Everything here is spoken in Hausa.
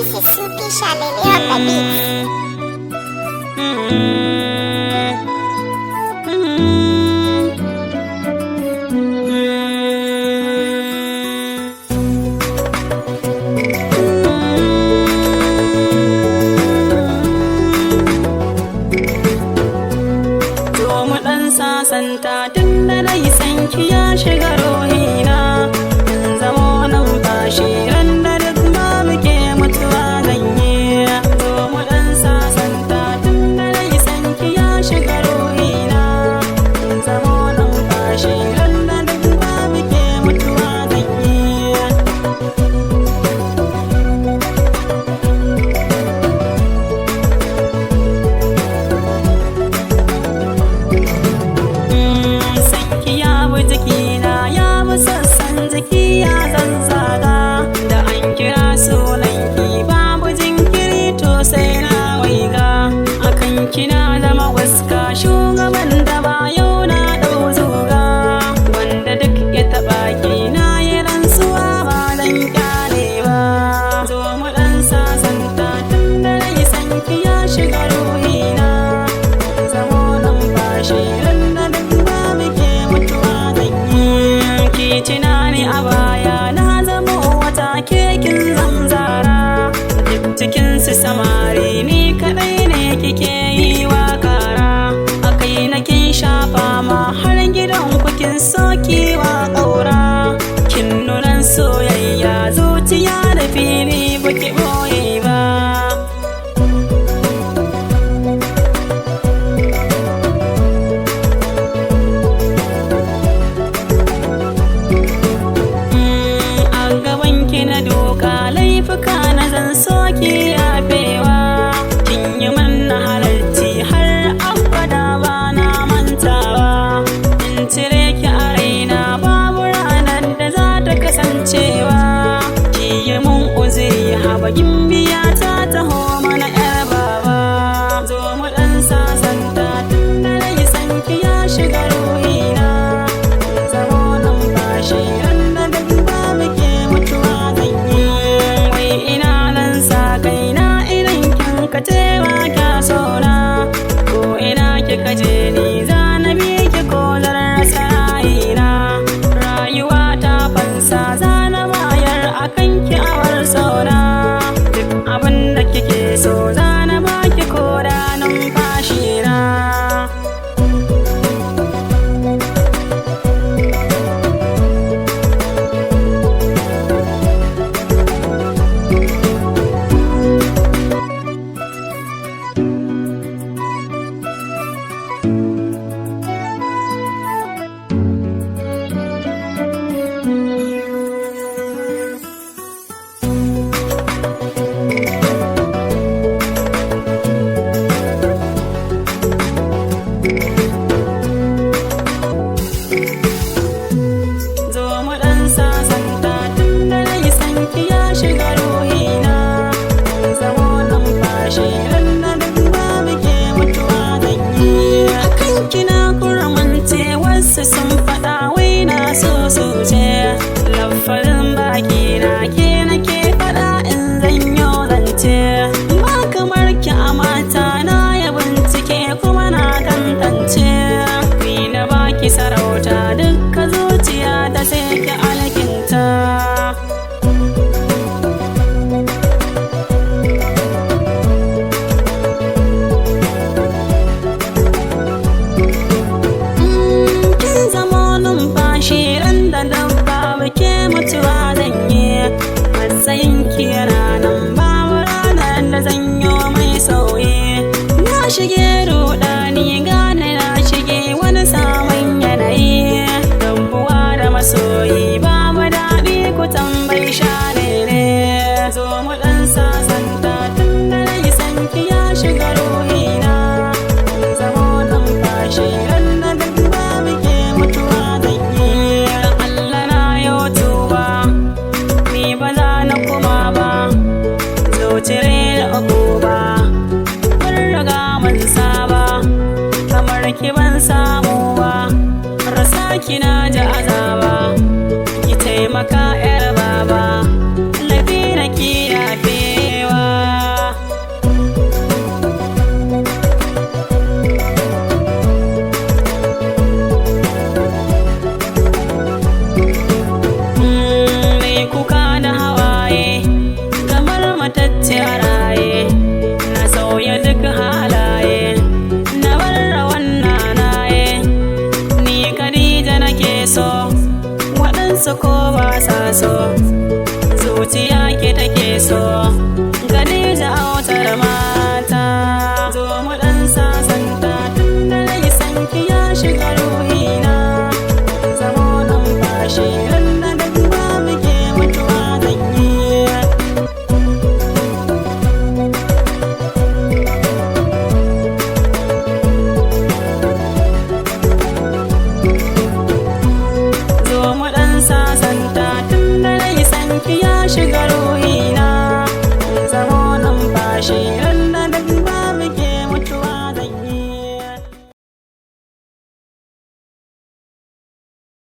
This is Suki Shalili on the beat. Santa tun da na yi sanki ya shiga rohina, in zamo numfashi ran da duk ma muke mutuwa ganye. Zo mu dan sasanta tun da na yi sanki ya shiga rohina, in zamo numfashi ran da duk ma muke mutuwa ganye. Jiki ya zazzaga da an kira sunanki babu jinkiri to sai na waiga akan kina zama waska shugaban da ba yau na ɗau zuga wanda duk ya taɓa ki na yi rantsuwa ba dan kyale ba. Zo mu ɗan sasanta tun da rai sanki ya shiga ruhina, zamo numfashi ran da duk ba muke mutuwa ganye. Ki tunani a baya na zama wata kekin zamzara, duk cikinsu samari ni kaɗai ne kike yi wa kara, a kai na kin shafa ma har gidan kukin soki wa ƙaura, kin nunan soyayya zuciya da fili baki ɓoye ba. Na doka laifuka na zan soki yafewa, kin yi manna halarci har abada ba na mantawa, in cire ki a raina babu ranar da za ta kasancewa, ki yi mun uzuri habagin biya ta taho mana yar baba. Zo mu ɗan sasanta tun da rai sanki ya shiga ruhina, zamo numfashi ran da duk ba muke mutuwa. Ka tewa kya sona ko ina kika je ni za na bi ki ko zan rasa rayina, rayuwa ta fansa za na bayar akan ki awar sona, duk abin da kike so za na baki ko da numfashi na. Sun faɗa wai na so su ce lafarin baki na ke nake faɗa in zanyo zance, ba kamar ki a mata na ya bincike kuma na tantance, ni na baki sarauta dukka zuciya ta sai ki alkinta. Shirin da dabba muke mutuwa zanye, matsayin kira nan babu ranar da zanyo mai sauye, na shige rudani gane na shige wani sabon yanayi, rabuwa da masoyi babu daɗi ku tambayi shane ne. Zo mu ɗan sasanta tun da rai sanki ya shiga ruhina, zamo numfashi ran da duk ba muke mutuwa ganye. Cire da ba mun riga mun saba, kamar ki ban samu ba, rasa ki na ji azaba, ki taimaka yar baba, lafi na ki yafewa. so zuciya ke take so